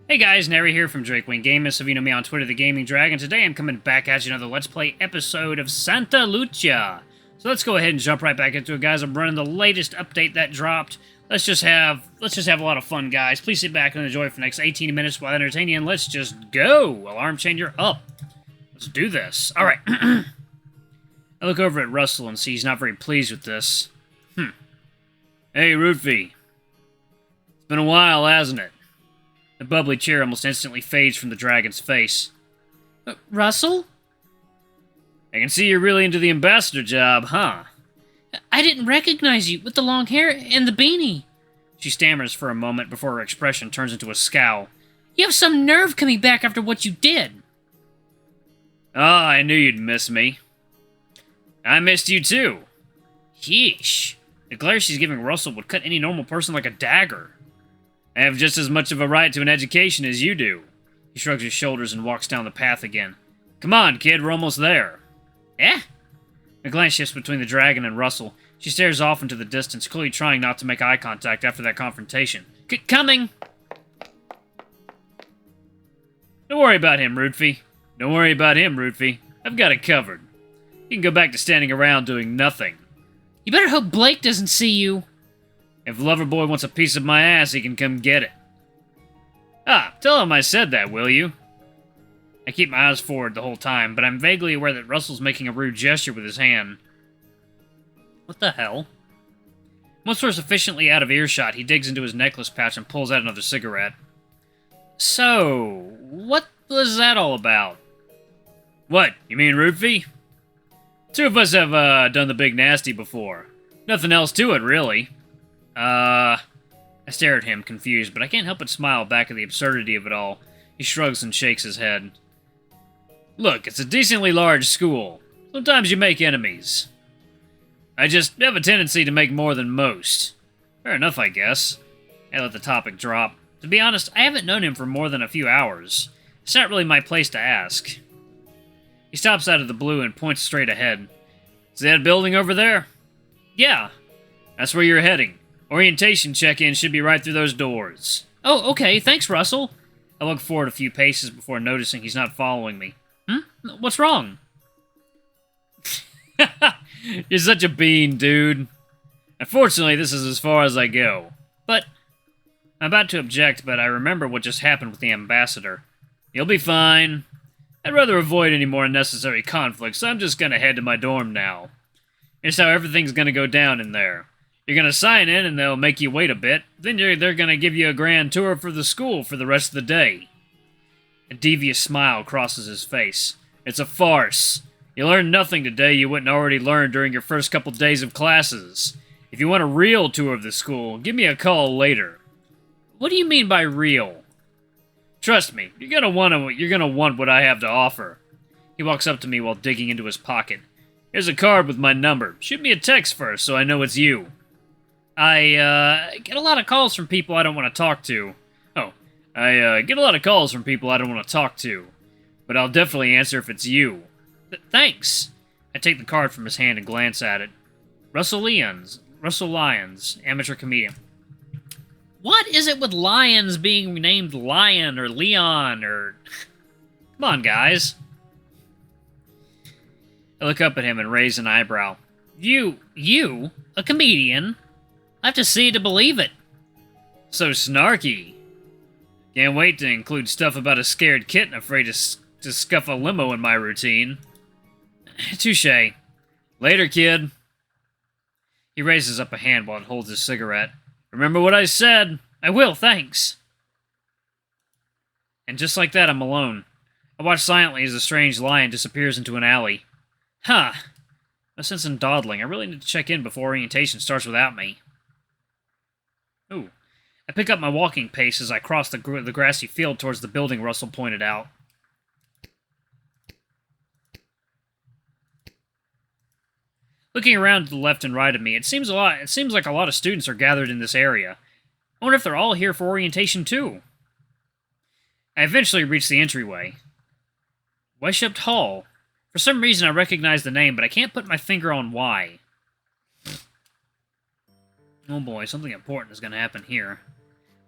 Hey guys, Nary here from Drakewing Gaming. Some of you know me on Twitter, The Gaming Dragon. Today I'm coming back at you another Let's Play episode of Santa Lucia. So let's go ahead and jump right back into it, guys. I'm running the latest update that dropped. Let's just have a lot of fun, guys. Please sit back and enjoy for the next 18 minutes while entertaining, and let's just go. Alarm changer up. Let's do this. All right. I look over at Russell and see he's not very pleased with this. Hey, Rootfy. It's been a while, hasn't it? The bubbly cheer almost instantly fades from the dragon's face. Russell? I can see you're really into the ambassador job, huh? I didn't recognize you with the long hair and the beanie. She stammers for a moment before her expression turns into a scowl. You have some nerve coming back after what you did. Ah, I knew you'd miss me. I missed you too. Yeesh. The glare she's giving Russell would cut any normal person like a dagger. I have just as much of a right to an education as you do. He shrugs his shoulders and walks down the path again. Come on, kid, we're almost there. Eh? A glance shifts between the dragon and Russell. She stares off into the distance, clearly trying not to make eye contact after that confrontation. Coming! Don't worry about him, Rootfy. Don't worry about him, Rootfy. I've got it covered. You can go back to standing around doing nothing. You better hope Blake doesn't see you. If Loverboy wants a piece of my ass, he can come get it. Ah, tell him I said that, will you? I keep my eyes forward the whole time, but I'm vaguely aware that Russell's making a rude gesture with his hand. What the hell? Once we're sufficiently out of earshot, he digs into his necklace pouch and pulls out another cigarette. So, what was that all about? What, you mean Rootfy? Two of us have, done the big nasty before. Nothing else to it, really. I stare at him, confused, but I can't help but smile back at the absurdity of it all. He shrugs and shakes his head. Look, it's a decently large school. Sometimes you make enemies. I just have a tendency to make more than most. Fair enough, I guess. I let the topic drop. To be honest, I haven't known him for more than a few hours. It's not really my place to ask. He stops out of the blue and points straight ahead. Is that building over there? Yeah. That's where you're heading. Orientation check-in should be right through those doors. Oh, okay. Thanks, Russell. I look forward a few paces before noticing he's not following me. What's wrong? You're such a bean, dude. Unfortunately, this is as far as I go. But I'm about to object, but I remember what just happened with the ambassador. You'll be fine. I'd rather avoid any more unnecessary conflict, so I'm just gonna head to my dorm now. Here's how everything's gonna go down in there. You're gonna sign in, and they'll make you wait a bit. Then they're gonna give you a grand tour for the school for the rest of the day. A devious smile crosses his face. It's a farce. You learned nothing today you wouldn't already learn during your first couple days of classes. If you want a real tour of the school, give me a call later. What do you mean by real? Trust me, you're gonna want what I have to offer. He walks up to me while digging into his pocket. Here's a card with my number. Shoot me a text first so I know it's you. I get a lot of calls from people I don't want to talk to. I get a lot of calls from people I don't want to talk to. But I'll definitely answer if it's you. Thanks. I take the card from his hand and glance at it. Russell Lyons, amateur comedian. What is it with lions being named Lion or Leon or... Come on, guys. I look up at him and raise an eyebrow. You, a comedian? I have to see it to believe it. So snarky. Can't wait to include stuff about a scared kitten afraid to scuff a limo in my routine. Touché. Later, kid. He raises up a hand while it holds his cigarette. Remember what I said? I will, thanks. And just like that, I'm alone. I watch silently as a strange lion disappears into an alley. Huh. No sense in dawdling. I really need to check in before orientation starts without me. Ooh. I pick up my walking pace as I cross the grassy field towards the building Russell pointed out. Looking around to the left and right of me, it seems like a lot of students are gathered in this area. I wonder if they're all here for orientation too. I eventually reach the entryway. Weishaupt Hall. For some reason I recognize the name, but I can't put my finger on why. Oh boy, something important is going to happen here.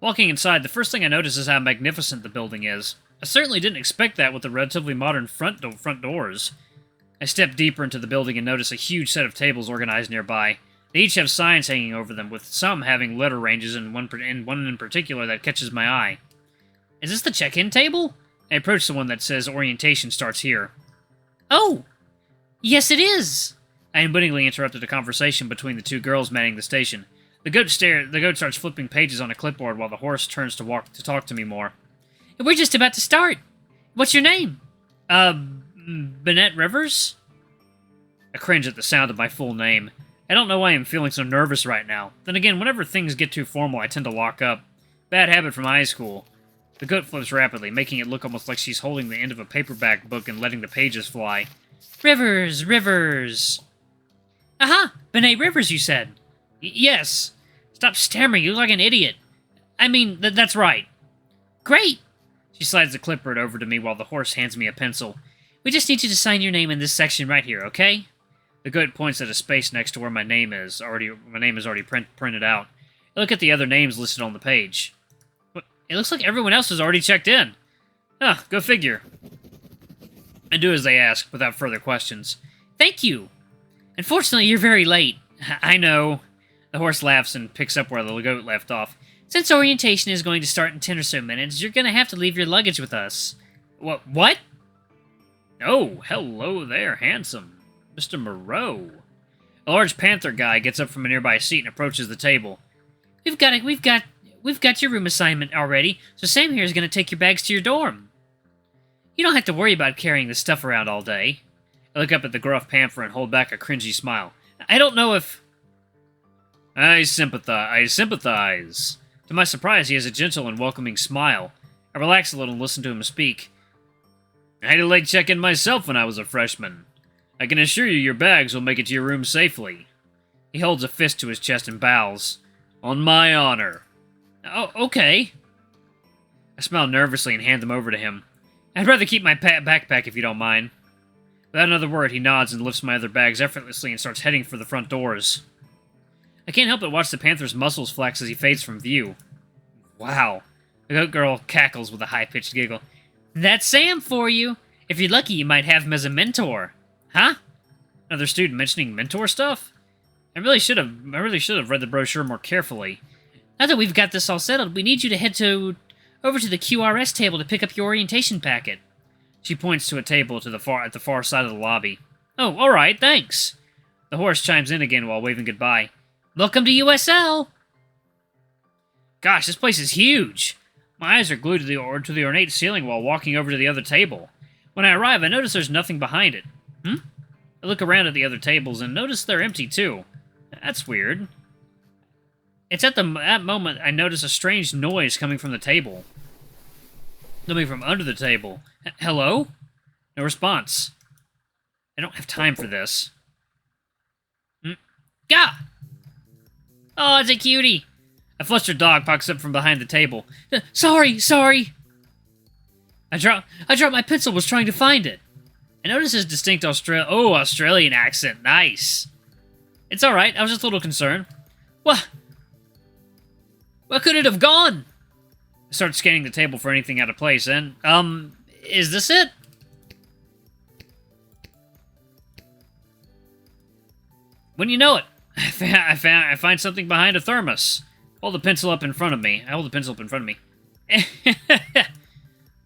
Walking inside, the first thing I notice is how magnificent the building is. I certainly didn't expect that with the relatively modern front doors. I step deeper into the building and notice a huge set of tables organized nearby. They each have signs hanging over them, with some having letter ranges and one in particular that catches my eye. Is this the check-in table? I approach the one that says orientation starts here. Oh! Yes, it is! I unwittingly interrupted a conversation between the two girls manning the station. The goat starts flipping pages on a clipboard while the horse turns to talk to me more. We're just about to start. What's your name? Bennett Rivers? I cringe at the sound of my full name. I don't know why I'm feeling so nervous right now. Then again, whenever things get too formal, I tend to lock up. Bad habit from high school. The goat flips rapidly, making it look almost like she's holding the end of a paperback book and letting the pages fly. Rivers, Rivers. Aha! Bennett Rivers, you said. Yes. Stop stammering, you look like an idiot. I mean, that's right. Great! She slides the clipboard over to me while the horse hands me a pencil. We just need you to sign your name in this section right here, okay? The goat points at a space next to where my name is already printed out. I look at the other names listed on the page. It looks like everyone else has already checked in. Ah, go figure. I do as they ask, without further questions. Thank you! Unfortunately, you're very late. I know. The horse laughs and picks up where the goat left off. Since orientation is going to start in 10 or so minutes, you're going to have to leave your luggage with us. What? Oh, hello there, handsome. Mr. Moreau. A large panther guy gets up from a nearby seat and approaches the table. We've got your room assignment already, so Sam here is going to take your bags to your dorm. You don't have to worry about carrying this stuff around all day. I look up at the gruff panther and hold back a cringy smile. I don't know if... I sympathize. To my surprise, he has a gentle and welcoming smile. I relax a little and listen to him speak. I had a late check-in myself when I was a freshman. I can assure you your bags will make it to your room safely. He holds a fist to his chest and bows. On my honor. Oh, okay. I smile nervously and hand them over to him. I'd rather keep my backpack if you don't mind. Without another word, he nods and lifts my other bags effortlessly and starts heading for the front doors. I can't help but watch the panther's muscles flex as he fades from view. Wow. The goat girl cackles with a high-pitched giggle. That's Sam for you. If you're lucky, you might have him as a mentor. Huh? Another student mentioning mentor stuff? I really should have read the brochure more carefully. Now that we've got this all settled, we need you to head over to the QRS table to pick up your orientation packet. She points to a table at the far side of the lobby. Oh, all right, thanks. The horse chimes in again while waving goodbye. Welcome to USL. Gosh, this place is huge. My eyes are glued to the ornate ceiling while walking over to the other table. When I arrive, I notice there's nothing behind it. I look around at the other tables and notice they're empty too. That's weird. It's at that moment I notice a strange noise coming from the table. Coming from under the table. Hello? No response. I don't have time for this. Gah! Oh, it's a cutie. A flustered dog pops up from behind the table. Sorry. I dropped my pencil, was trying to find it. I noticed his distinct Australian accent. Nice. It's alright, I was just a little concerned. What? Where could it have gone? I start scanning the table for anything out of place, and, is this it? When you know it, I find something behind a thermos. Hold the pencil up in front of me.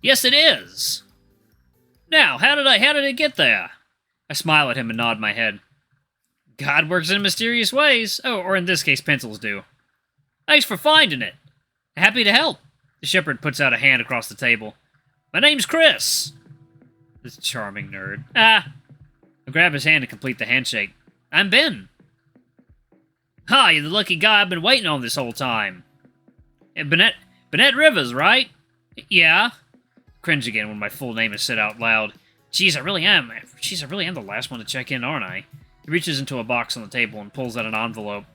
Yes, it is. Now, how did it get there? I smile at him and nod my head. God works in mysterious ways. Oh, or in this case, pencils do. Thanks for finding it. Happy to help. The shepherd puts out a hand across the table. My name's Chris. This charming nerd. I grab his hand to complete the handshake. I'm Ben. Hi, you're the lucky guy I've been waiting on this whole time. Bennett Rivers, right? Yeah. Cringe again when my full name is said out loud. Jeez, I really am the last one to check in, aren't I? He reaches into a box on the table and pulls out an envelope.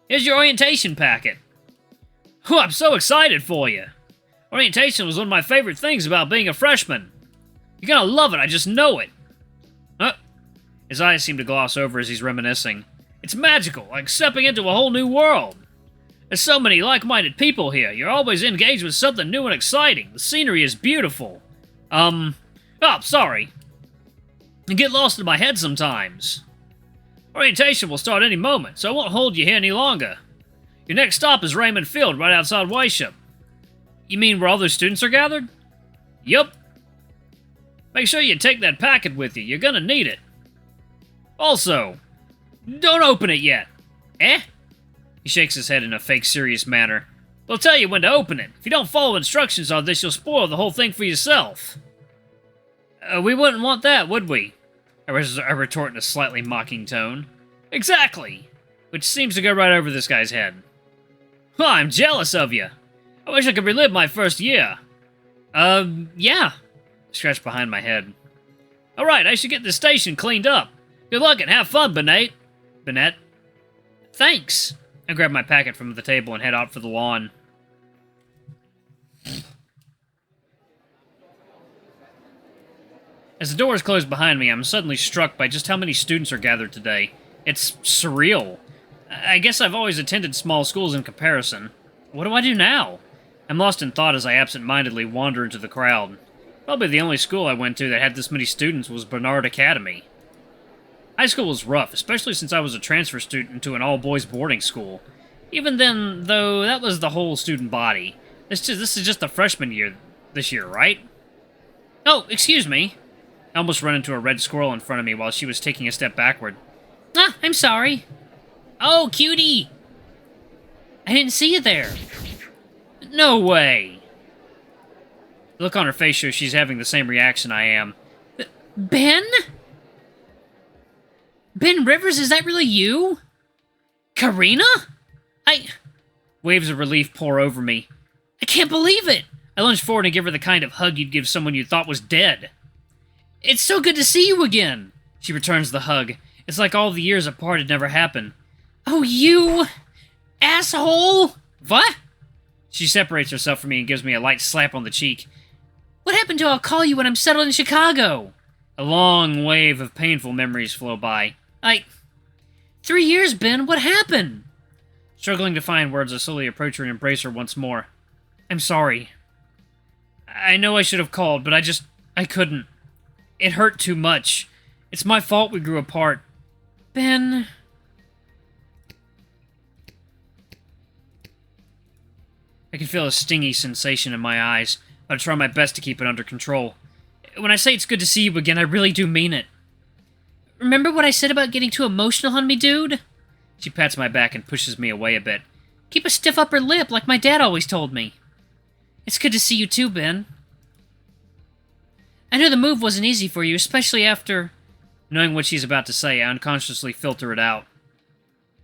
Here's your orientation packet. Oh, I'm so excited for you. Orientation was one of my favorite things about being a freshman. You're gonna love it, I just know it. His eyes seem to gloss over as he's reminiscing. It's magical, like stepping into a whole new world. There's so many like-minded people here. You're always engaged with something new and exciting. The scenery is beautiful. Oh, sorry. I get lost in my head sometimes. Orientation will start any moment, so I won't hold you here any longer. Your next stop is Raymond Field, right outside Weishaupt. You mean where all those students are gathered? Yup. Make sure you take that packet with you. You're gonna need it. Also, don't open it yet. Eh? He shakes his head in a fake serious manner. They'll tell you when to open it. If you don't follow instructions on this, you'll spoil the whole thing for yourself. We wouldn't want that, would we? I retort in a slightly mocking tone. Exactly! Which seems to go right over this guy's head. Huh, I'm jealous of you. I wish I could relive my first year. Yeah. Scratch behind my head. Alright, I should get this station cleaned up. Good luck and have fun, Bennett. Bennett. Thanks. I grab my packet from the table and head out for the lawn. As the doors close behind me, I'm suddenly struck by just how many students are gathered today. It's surreal. I guess I've always attended small schools in comparison. What do I do now? I'm lost in thought as I absent-mindedly wander into the crowd. Probably the only school I went to that had this many students was Bernard Academy. High school was rough, especially since I was a transfer student to an all-boys boarding school. Even then, though, that was the whole student body. This is just the freshman year this year, right? Oh, excuse me. I almost ran into a red squirrel in front of me while she was taking a step backward. Ah, I'm sorry. Oh, cutie! I didn't see you there. No way! The look on her face shows she's having the same reaction I am. Ben? Ben Rivers, is that really you? Karina? Waves of relief pour over me. I can't believe it! I lunge forward and give her the kind of hug you'd give someone you thought was dead. It's so good to see you again! She returns the hug. It's like all the years apart had never happened. Oh, you... asshole! What? She separates herself from me and gives me a light slap on the cheek. What happened to I'll call you when I'm settled in Chicago? A long wave of painful memories flow by. 3 years, Ben, what happened? Struggling to find words, I slowly approach her and embrace her once more. I'm sorry. I know I should have called, but I couldn't. It hurt too much. It's my fault we grew apart. Ben... I can feel a stingy sensation in my eyes, but I try my best to keep it under control. When I say it's good to see you again, I really do mean it. Remember what I said about getting too emotional on me, dude? She pats my back and pushes me away a bit. Keep a stiff upper lip, like my dad always told me. It's good to see you too, Ben. I know the move wasn't easy for you, especially after... Knowing what she's about to say, I unconsciously filter it out.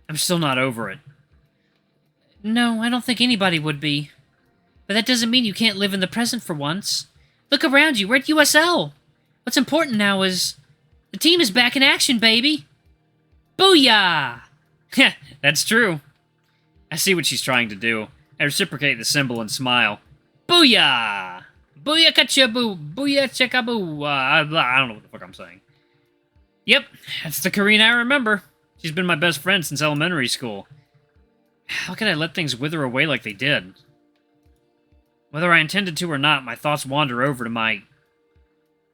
I'm still not over it. No, I don't think anybody would be. But that doesn't mean you can't live in the present for once. Look around you, we're at USL. What's important now is... The team is back in action, baby! Booyah! Heh, that's true. I see what she's trying to do. I reciprocate the symbol and smile. Booyah! Booyah-ka-cha-boo! Booyah-chaka-boo! I don't know what the fuck I'm saying. Yep, that's the Karina I remember. She's been my best friend since elementary school. How could I let things wither away like they did? Whether I intended to or not, my thoughts wander over to my...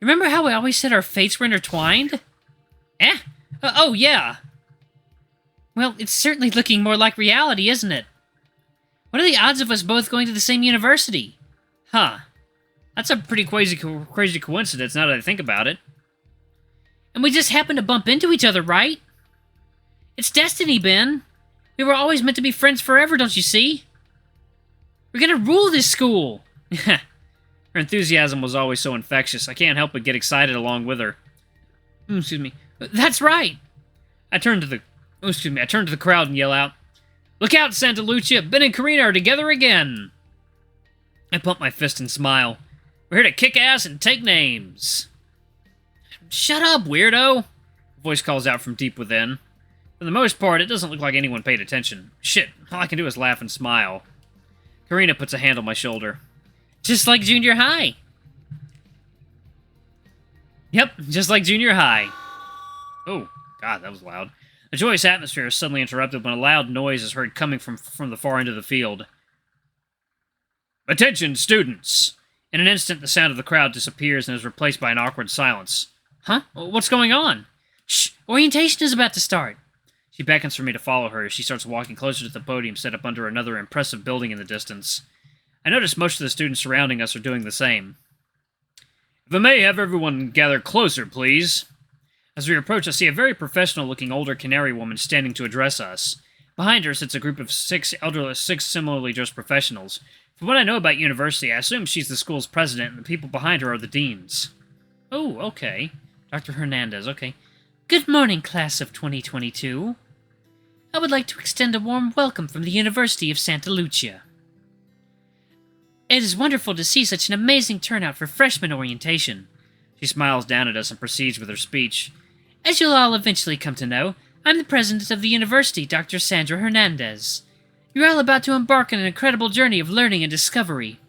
Remember how we always said our fates were intertwined? Oh, yeah. Well, it's certainly looking more like reality, isn't it? What are the odds of us both going to the same university? Huh. That's a pretty crazy coincidence now that I think about it. And we just happened to bump into each other, right? It's destiny, Ben. We were always meant to be friends forever, don't you see? We're gonna rule this school! Her enthusiasm was always so infectious, I can't help but get excited along with her. Excuse me. That's right! I turn to the crowd and yell out, Look out, Santa Lucia! Ben and Karina are together again! I pump my fist and smile. We're here to kick ass and take names! Shut up, weirdo! A voice calls out from deep within. For the most part, it doesn't look like anyone paid attention. Shit, all I can do is laugh and smile. Karina puts a hand on my shoulder. Just like junior high. Yep, just like junior high. Oh, God, that was loud. The joyous atmosphere is suddenly interrupted when a loud noise is heard coming from the far end of the field. Attention, students! In an instant, the sound of the crowd disappears and is replaced by an awkward silence. Huh? What's going on? Shh! Orientation is about to start. She beckons for me to follow her as she starts walking closer to the podium set up under another impressive building in the distance. I notice most of the students surrounding us are doing the same. If I may have everyone gather closer, please. As we approach, I see a very professional-looking older canary woman standing to address us. Behind her sits a group of six similarly dressed professionals. From what I know about university, I assume she's the school's president, and the people behind her are the deans. Oh, okay. Dr. Hernandez, okay. Good morning, class of 2022. I would like to extend a warm welcome from the University of Santa Lucia. It is wonderful to see such an amazing turnout for freshman orientation. She smiles down at us and proceeds with her speech. As you'll all eventually come to know, I'm the president of the university, Dr. Sandra Hernandez. You're all about to embark on an incredible journey of learning and discovery.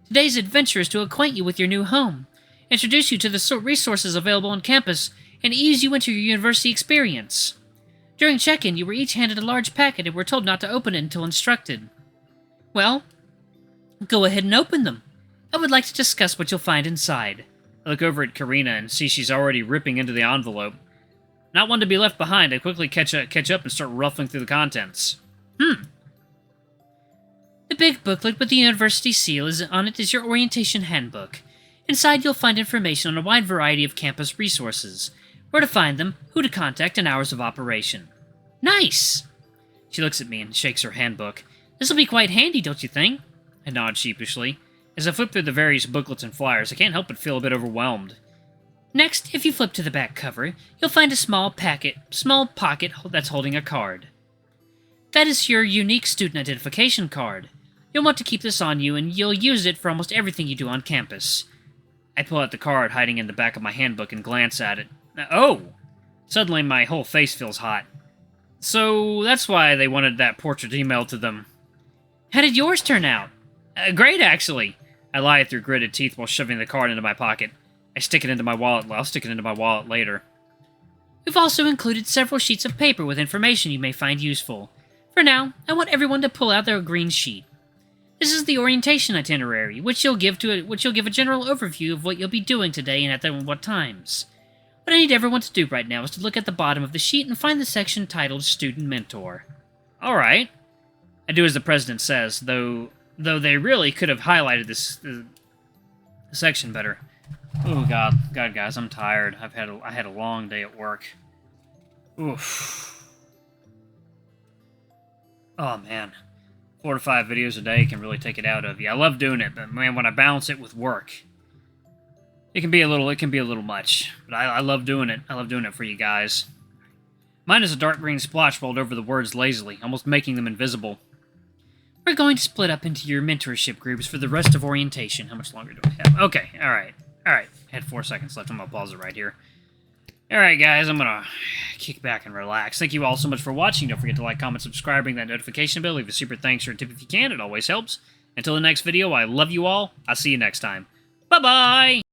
Today's adventure is to acquaint you with your new home, introduce you to the resources available on campus, and ease you into your university experience. During check-in, you were each handed a large packet and were told not to open it until instructed. Well, go ahead and open them. I would like to discuss what you'll find inside. I look over at Karina and see she's already ripping into the envelope. Not one to be left behind, I quickly catch up and start ruffling through the contents. The big booklet with the university seal on it is your orientation handbook. Inside you'll find information on a wide variety of campus resources. Where to find them, who to contact, and hours of operation. Nice! She looks at me and shakes her handbook. This'll be quite handy, don't you think? I nod sheepishly. As I flip through the various booklets and flyers, I can't help but feel a bit overwhelmed. Next, if you flip to the back cover, you'll find a small pocket that's holding a card. That is your unique student identification card. You'll want to keep this on you, and you'll use it for almost everything you do on campus. I pull out the card hiding in the back of my handbook and glance at it. Oh! Suddenly my whole face feels hot. So that's why they wanted that portrait emailed to them. How did yours turn out? Great, actually. I lie through gritted teeth while shoving the card into my pocket. I'll stick it into my wallet later. We've also included several sheets of paper with information you may find useful. For now, I want everyone to pull out their green sheet. This is the orientation itinerary, which you'll give a general overview of what you'll be doing today and at what times. What I need everyone to do right now is to look at the bottom of the sheet and find the section titled Student Mentor. Alright. I do as the president says, though they really could have highlighted this section better. Oh God, guys, I'm tired. I had a long day at work. Oof. Oh man, 4 to 5 videos a day can really take it out of you. I love doing it, but man, when I balance it with work, it can be a little much. But I love doing it. I love doing it for you guys. Mine is a dark green splotch rolled over the words lazily, almost making them invisible. We're going to split up into your mentorship groups for the rest of orientation. How much longer do we have? Okay, alright. I had 4 seconds left. I'm going to pause it right here. Alright, guys, I'm going to kick back and relax. Thank you all so much for watching. Don't forget to like, comment, subscribe, ring that notification bell. Leave a super thanks or a tip if you can. It always helps. Until the next video, I love you all. I'll see you next time. Bye-bye!